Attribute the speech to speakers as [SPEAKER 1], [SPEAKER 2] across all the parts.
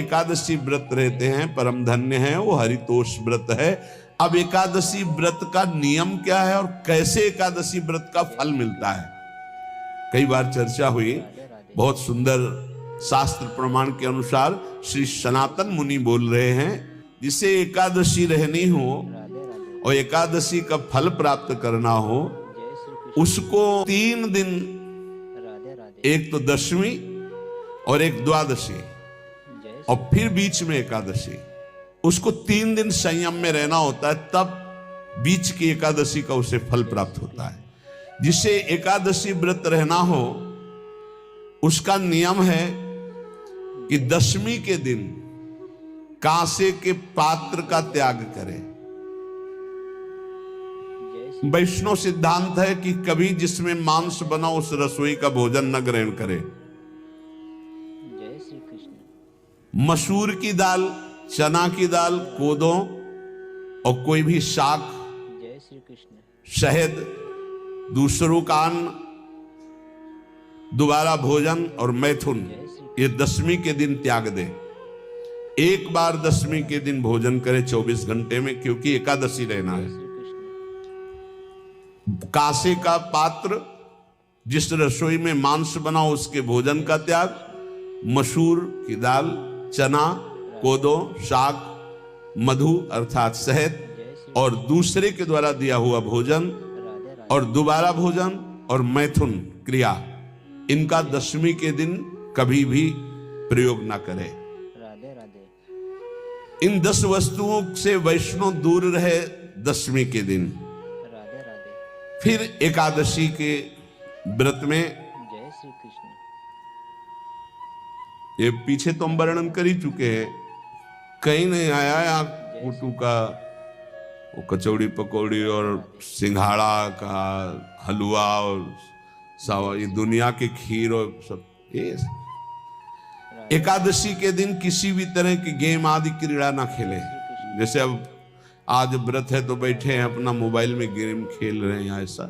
[SPEAKER 1] एकादशी व्रत रहते हैं परम धन्य है, वो हरितोष व्रत है। अब एकादशी व्रत का नियम क्या है और कैसे एकादशी व्रत का फल मिलता है, कई बार चर्चा हुई। बहुत सुंदर शास्त्र प्रमाण के अनुसार श्री सनातन मुनि बोल रहे हैं, जिसे एकादशी रहनी हो और एकादशी का फल प्राप्त करना हो, उसको 3 दिन, एक तो दशमी और एक द्वादशी और फिर बीच में एकादशी, उसको 3 दिन संयम में रहना होता है, तब बीच की एकादशी का उसे फल प्राप्त होता है। जिसे एकादशी व्रत रहना हो उसका नियम है कि दशमी के दिन कांसे के पात्र का त्याग करें। वैष्णव सिद्धांत है कि कभी जिसमें मांस बना उस रसोई का भोजन न ग्रहण करे। मसूर की दाल, चना की दाल, कोदो और कोई भी शाक, शहद, दूसरों का अन्न, दोबारा भोजन और मैथुन, ये दशमी के दिन त्याग दे। एक बार दशमी के दिन भोजन करे 24 घंटे में, क्योंकि एकादशी रहना है। कांसे का पात्र, जिस रसोई में मांस बना उसके भोजन का त्याग, मसूर की दाल, चना, कोदो, शाक, मधु अर्थात शहद और दूसरे के द्वारा दिया हुआ भोजन और दोबारा भोजन और मैथुन क्रिया, इनका दशमी के दिन कभी भी प्रयोग ना करें। इन 10 वस्तुओं से वैष्णव दूर रहे दशमी के दिन। फिर एकादशी के व्रत में, ये पीछे तो हम वर्णन कर ही चुके हैं, कहीं नहीं आया यहाँ कुटू का वो कचौड़ी पकौड़ी और सिंघाड़ा का हलवा और सावा, ये दुनिया के खीर और सब। ये एकादशी के दिन किसी भी तरह की गेम आदि क्रीड़ा ना खेले। जैसे अब आज व्रत है तो बैठे हैं अपना मोबाइल में गेम खेल रहे हैं, ऐसा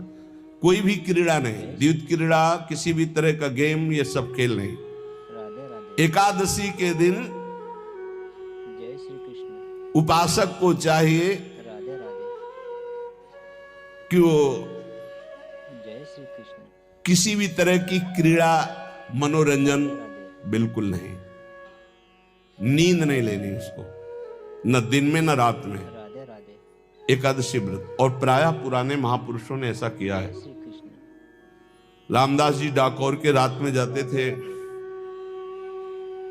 [SPEAKER 1] कोई भी क्रीड़ा नहीं, द्यूत क्रीड़ा, किसी भी तरह का गेम, ये सब खेल नहीं। एकादशी के दिन उपासक को चाहिए कि वो किसी भी तरह की क्रीड़ा, मनोरंजन बिल्कुल नहीं, नींद नहीं लेनी उसको, न दिन में न रात में। एकादशी व्रत, और प्रायः पुराने महापुरुषों ने ऐसा किया है। रामदास जी डाकोर के रात में जाते थे,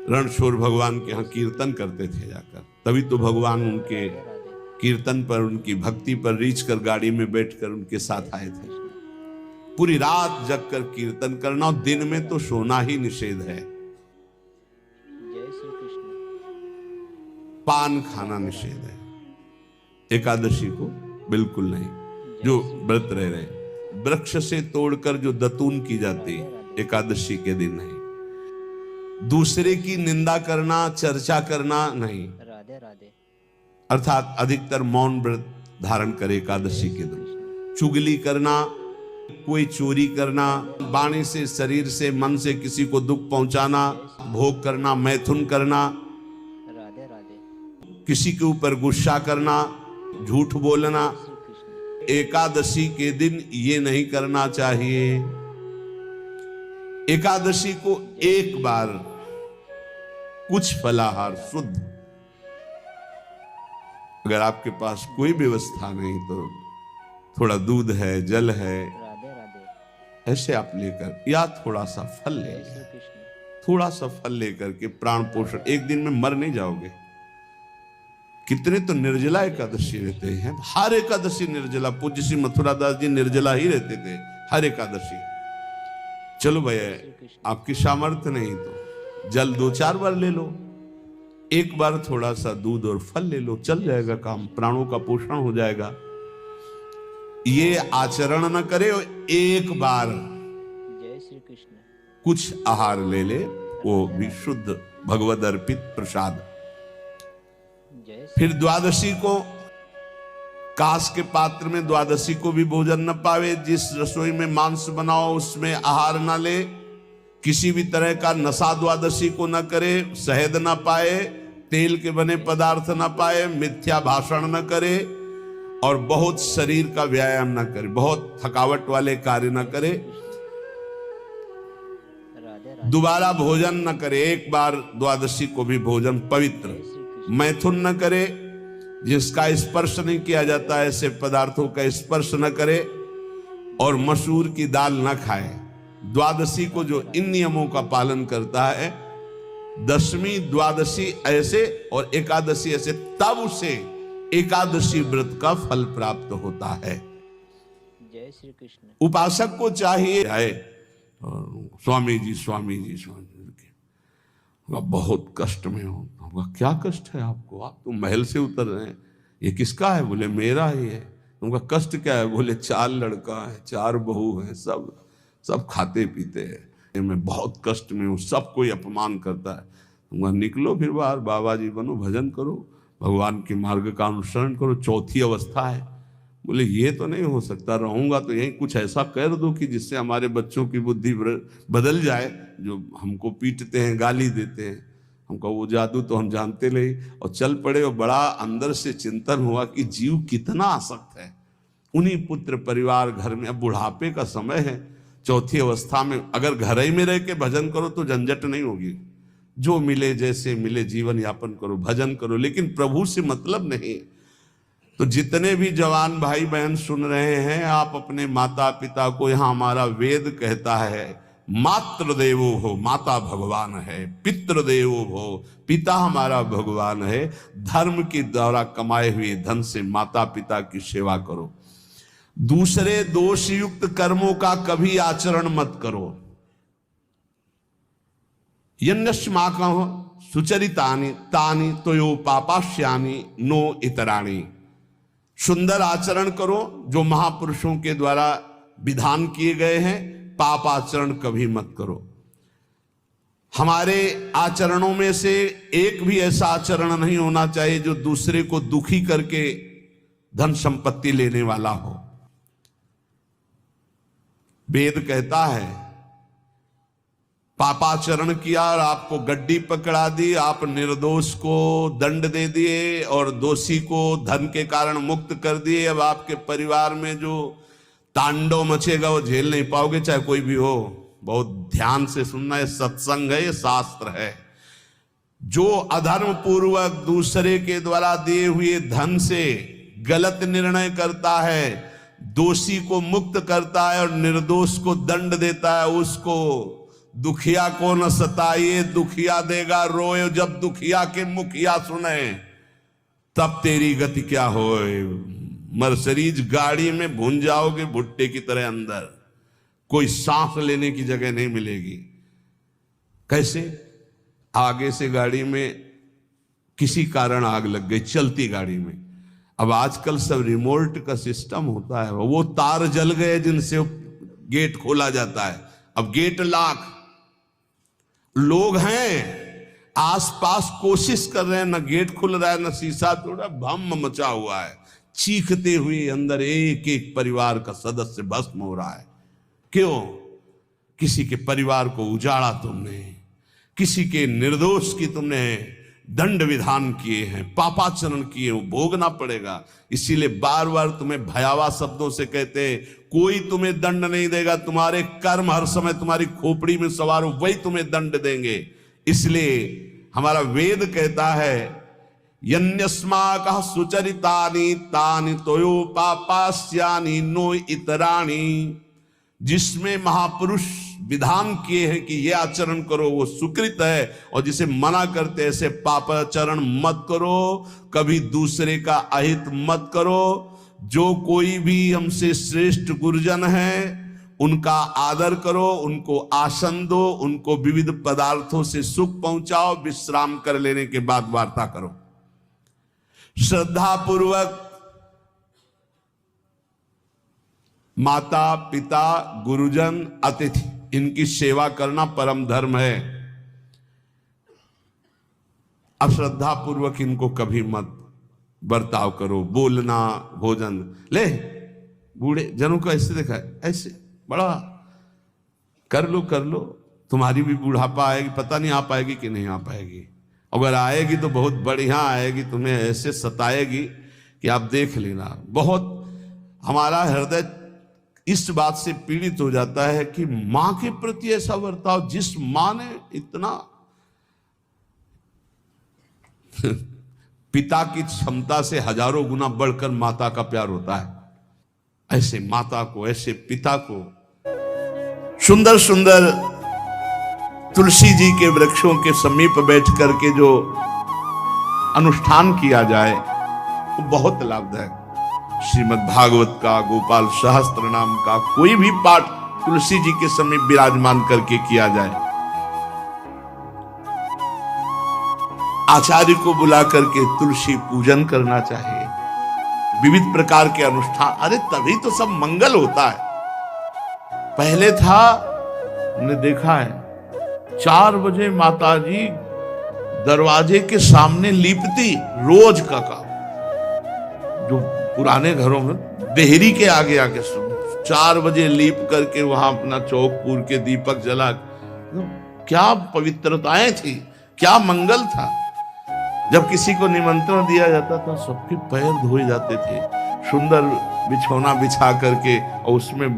[SPEAKER 1] रणछोड़ भगवान के यहाँ कीर्तन करते थे जाकर, तभी तो भगवान उनके कीर्तन पर, उनकी भक्ति पर रीझ कर गाड़ी में बैठकर उनके साथ आए थे। पूरी रात जगकर कीर्तन करना, और दिन में तो सोना ही निषेध है। पान खाना निषेध है, एकादशी को बिल्कुल नहीं। जो व्रत रह रहे, वृक्ष से तोड़कर जो दतून की जाती है एकादशी के दिन नहीं। दूसरे की निंदा करना, चर्चा करना नहीं, अर्थात अधिकतर मौन व्रत धारण करे एकादशी के दिन। चुगली करना, कोई चोरी करना, वाणी से, शरीर से, मन से किसी को दुख पहुंचाना, भोग करना, मैथुन करना, किसी के ऊपर गुस्सा करना, झूठ बोलना, एकादशी के दिन ये नहीं करना चाहिए। एकादशी को एक बार कुछ फलाहार शुद्ध, अगर आपके पास कोई व्यवस्था नहीं तो थोड़ा दूध है, जल है, ऐसे आप लेकर, या थोड़ा सा फल ले, थोड़ा सा फल लेकर के प्राण पोषण, एक दिन में मर नहीं जाओगे। कितने तो निर्जला एकादशी रहते हैं, हर एकादशी निर्जला। पूज्य श्री मथुरा दास जी निर्जला ही रहते थे हर एकादशी। चलो भैया, आपकी सामर्थ्य नहीं तो जल 2-4 बार ले लो, एक बार थोड़ा सा दूध और फल ले लो, चल जाएगा काम, प्राणों का पोषण हो जाएगा। ये आचरण न करे, एक बार कुछ आहार ले ले, वो भी शुद्ध भगवद अर्पित प्रसाद। फिर द्वादशी को कांस के पात्र में द्वादशी को भी भोजन न पावे। जिस रसोई में मांस बनाओ उसमें आहार न ले, किसी भी तरह का नशा द्वादशी को न करे, शहद न पाए, तेल के बने पदार्थ न पाए, मिथ्या भाषण न करे और बहुत शरीर का व्यायाम न करे, बहुत थकावट वाले कार्य न करे, दोबारा भोजन न करे, एक बार द्वादशी को भी भोजन पवित्र, मैथुन न करे, जिसका स्पर्श नहीं किया जाता ऐसे पदार्थों का स्पर्श न करे और मसूर की दाल न खाए। द्वादशी को जो इन नियमों का पालन करता है, दशमी द्वादशी ऐसे और एकादशी ऐसे, तब उसे एकादशी व्रत का फल प्राप्त होता है।
[SPEAKER 2] जय श्री कृष्ण।
[SPEAKER 1] उपासक को चाहिए आए स्वामी जी स्वामी जी स्वामी जी, बहुत कष्ट में हो। क्या कष्ट है आपको? आप तो महल से उतर रहे हैं, ये किसका है? बोले मेरा ही है। उनका कष्ट क्या है? बोले 4 लड़का है, 4 बहू है, सब खाते पीते हैं, मैं बहुत कष्ट में हूँ, सब कोई अपमान करता है। तुम निकलो फिर बाहर, बाबा जी बनो, भजन करो, भगवान के मार्ग का अनुसरण करो, चौथी अवस्था है। बोले ये तो नहीं हो सकता, रहूंगा तो यही कुछ ऐसा कर दो कि जिससे हमारे बच्चों की बुद्धि बदल जाए, जो हमको पीटते हैं, गाली देते हैं। हमको वो जादू तो हम जानते नहीं, और चल पड़े। और बड़ा अंदर से चिंतन हुआ कि जीव कितना आसक्त है उन्हीं पुत्र परिवार घर में। अब बुढ़ापे का समय है, चौथी अवस्था में अगर घर ही में रह के भजन करो तो झंझट नहीं होगी। जो मिले जैसे मिले जीवन यापन करो, भजन करो, लेकिन प्रभु से मतलब नहीं। तो जितने भी जवान भाई बहन सुन रहे हैं, आप अपने माता पिता को, यहाँ हमारा वेद कहता है मातृदेवो हो, माता भगवान है, पितृदेवो हो, पिता हमारा भगवान है। धर्म के द्वारा कमाए हुए धन से माता पिता की सेवा करो। दूसरे दोषयुक्त कर्मों का कभी आचरण मत करो। यन्यस्माकं सुचरितानि तानि तयो पापाश्यानि नो इतराणि। सुंदर आचरण करो जो महापुरुषों के द्वारा विधान किए गए हैं, पाप आचरण कभी मत करो। हमारे आचरणों में से एक भी ऐसा आचरण नहीं होना चाहिए जो दूसरे को दुखी करके धन संपत्ति लेने वाला हो। वेद कहता है पापाचरण किया और आपको गड्डी पकड़ा दी, आप निर्दोष को दंड दे दिए और दोषी को धन के कारण मुक्त कर दिए। अब आपके परिवार में जो तांडव मचेगा वो झेल नहीं पाओगे, चाहे कोई भी हो। बहुत ध्यान से सुनना, है सत्संग है, ये शास्त्र है। जो अधर्म पूर्वक दूसरे के द्वारा दिए हुए धन से गलत निर्णय करता है, दोषी को मुक्त करता है और निर्दोष को दंड देता है, उसको दुखिया को न सताइए, दुखिया देगा रोए। जब दुखिया के मुखिया सुने तब तेरी गति क्या होए। मर्सिडीज गाड़ी में भून जाओगे भुट्टे की तरह अंदर, कोई सांस लेने की जगह नहीं मिलेगी। कैसे? आगे से गाड़ी में किसी कारण आग लग गई, चलती गाड़ी में। अब आजकल सब रिमोट का सिस्टम होता है, वो तार जल गए जिनसे गेट खोला जाता है। अब गेट लाख लोग हैं आसपास, कोशिश कर रहे हैं, न गेट खुल रहा है न शीशा तोड़ा, भम मचा हुआ है। चीखते हुए अंदर एक एक परिवार का सदस्य भस्म हो रहा है। क्यों? किसी के परिवार को उजाड़ा तुमने, किसी के निर्दोष की तुमने दंड विधान किए हैं, पापाचरण किए, वो भोगना पड़ेगा। इसीलिए बार बार तुम्हें भयावह शब्दों से कहते हैं, कोई तुम्हें दंड नहीं देगा, तुम्हारे कर्म हर समय तुम्हारी खोपड़ी में सवार हो, वही तुम्हें दंड देंगे। इसलिए हमारा वेद कहता है यन्यस्माकः सुचरितानि तानि तयो पापास्यानि नो इतराणि। जिसमें महापुरुष विधान किए हैं कि ये आचरण करो वो सुकृत है, और जिसे मना करते ऐसे पापाचरण मत करो, कभी दूसरे का अहित मत करो। जो कोई भी हमसे श्रेष्ठ गुरुजन है उनका आदर करो, उनको आसन दो, उनको विविध पदार्थों से सुख पहुंचाओ, विश्राम कर लेने के बाद वार्ता करो। श्रद्धा पूर्वक माता पिता गुरुजन अतिथि इनकी सेवा करना परम धर्म है। अश्रद्धा पूर्वक इनको कभी मत बर्ताव करो। बोलना, भोजन, ले बूढ़े जनों को ऐसे देखा है, ऐसे बड़ा कर लो तुम्हारी भी बुढ़ापा आएगी, पता नहीं आ पाएगी कि नहीं आ पाएगी। अगर आएगी तो बहुत बढ़िया आएगी, तुम्हें ऐसे सताएगी कि आप देख लेना। बहुत हमारा हृदय इस बात से पीड़ित हो जाता है कि मां के प्रति ऐसा बर्ताव, जिस मां ने इतना पिता की क्षमता से हजारों गुना बढ़कर माता का प्यार होता है। ऐसे माता को, ऐसे पिता को सुंदर सुंदर तुलसी जी के वृक्षों के समीप बैठ करके जो अनुष्ठान किया जाए वो बहुत लाभदायक। श्रीमद् भागवत का, गोपाल सहस्त्र नाम का कोई भी पाठ तुलसी जी के समीप विराजमान करके किया जाए, आचार्य को बुला करके तुलसी पूजन करना चाहिए, विविध प्रकार के अनुष्ठान। अरे तभी तो सब मंगल होता है। पहले था, हमने देखा है, 4 बजे माताजी दरवाजे के सामने लीपती, रोज का काम। जो पुराने घरों में देहरी के आगे आके 4 बजे लीप करके वहां अपना चौक पूर के दीपक जला, क्या पवित्रताएं थी, क्या मंगल था। जब किसी को निमंत्रण दिया जाता था सबके पैर धोए जाते थे, सुंदर बिछौना बिछा करके और उसमें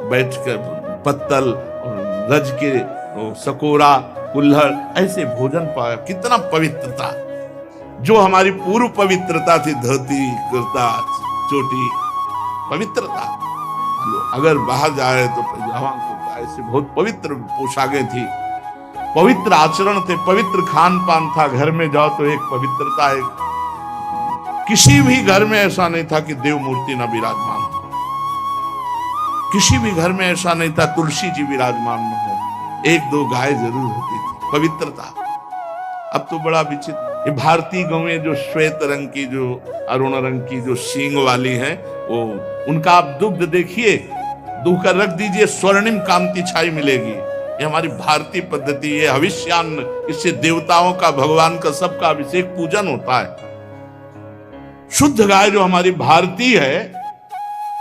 [SPEAKER 1] बैठकर पत्तल और रज के सकोरा कुल्हड़ ऐसे भोजन पाया। कितना पवित्रता, जो हमारी पूर्व पवित्रता थी, धोती कुर्ता चोटी, पवित्रता। अगर बाहर जा रहे तो पैजामा कुर्ता, ऐसे बहुत पवित्र पोशाकें थी, पवित्र आचरण थे, पवित्र खान पान था। घर में जाओ तो एक पवित्रता है। किसी भी घर में ऐसा नहीं था कि देव मूर्ति न विराजमान हो, किसी भी घर में ऐसा नहीं था तुलसी जी विराजमान न हो, 1-2 गाय जरूर होती थी, पवित्रता। अब तो बड़ा विचित्र, ये भारतीय गौएं जो श्वेत रंग की, जो अरुण रंग की, जो सींग वाली हैं, वो उनका आप दुग्ध देखिए, दूह कर रख दीजिए, स्वर्णिम कांति छाई मिलेगी। ये हमारी भारतीय पद्धति है, हविष्यान्न, इससे देवताओं का, भगवान का, सबका अभिषेक पूजन होता है। शुद्ध गाय जो हमारी भारतीय है,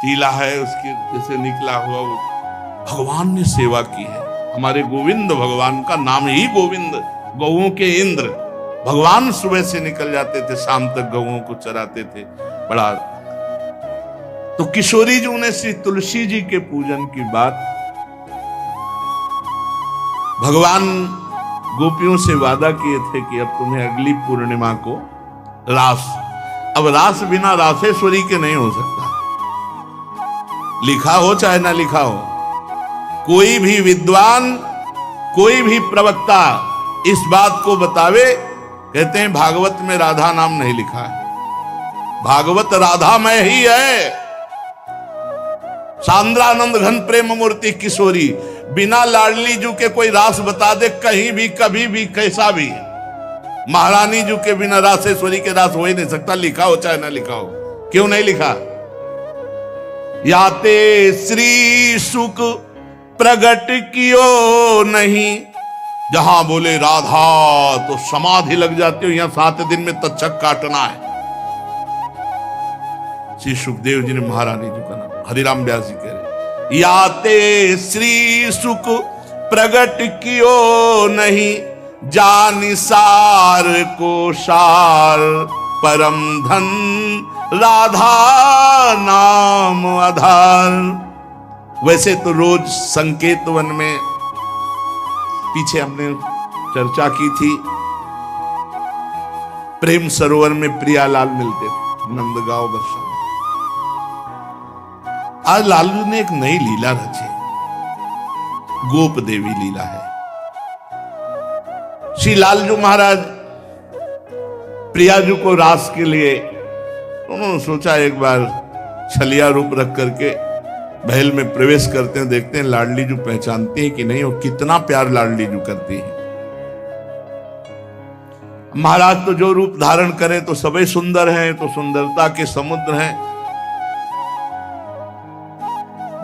[SPEAKER 1] तीला है उसके जैसे निकला हुआ, वो भगवान ने सेवा की है। हमारे गोविंद भगवान का नाम ही गोविंद, गौओं के इंद्र। भगवान सुबह से निकल जाते थे, शाम तक गौओं को चराते थे। बड़ा तो किशोरी जी ने श्री तुलसी जी के पूजन की बात, भगवान गोपियों से वादा किए थे कि अब तुम्हें अगली पूर्णिमा को रास, अब रास बिना रासेश्वरी के नहीं हो सकता। लिखा हो चाहे ना लिखा हो, कोई भी विद्वान, कोई भी प्रवक्ता इस बात को बतावे, कहते हैं भागवत में राधा नाम नहीं लिखा है। भागवत राधामय ही है। सांद्रानंद घन प्रेम मूर्ति किशोरी, बिना लाडली जू के कोई रास बता दे, कहीं भी, कभी भी, कैसा भी। महारानी जू के बिना रासेश्वरी के रास हो ही नहीं सकता, लिखा हो चाहे ना लिखा हो। क्यों नहीं लिखा? याते श्री सुख प्रगट कियो नहीं, जहां बोले राधा तो समाधि लग जाती हो, यहां 7 दिन में तक्षक काटना है। श्री सुखदेव जी ने महारानी जी का नाम, हरिराम व्यास जी कह रहे, याते श्री सुख प्रगट कियो नहीं, जानि सार को सार परम धन, राधा नाम आधार। वैसे तो रोज संकेत वन में, पीछे हमने चर्चा की थी, प्रेम सरोवर में प्रियालाल मिलते थे नंदगांव दर्शन। आज लालू ने एक नई लीला रची, गोप देवी लीला है। श्री लालजू महाराज प्रियाजू को रास के लिए उन्होंने सोचा एक बार छलिया रूप रख करके महल में प्रवेश करते हैं, देखते हैं लाडली जू पहचानती है कि नहीं, और कितना प्यार लाडली जू करती है। महाराज तो जो रूप धारण करें तो सभी सुंदर हैं, तो सुंदरता के समुद्र हैं।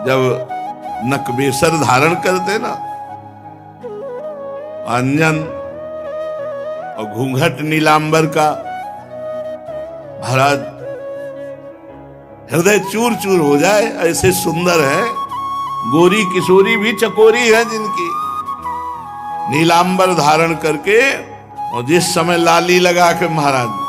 [SPEAKER 1] जब नकबेसर धारण करते ना, अंजन और घूंघट नीलांबर का, महाराज हृदय चूर चूर हो जाए, ऐसे सुंदर है। गोरी किशोरी भी चकोरी है जिनकी, नीलांबर धारण करके और जिस समय लाली लगा के महाराज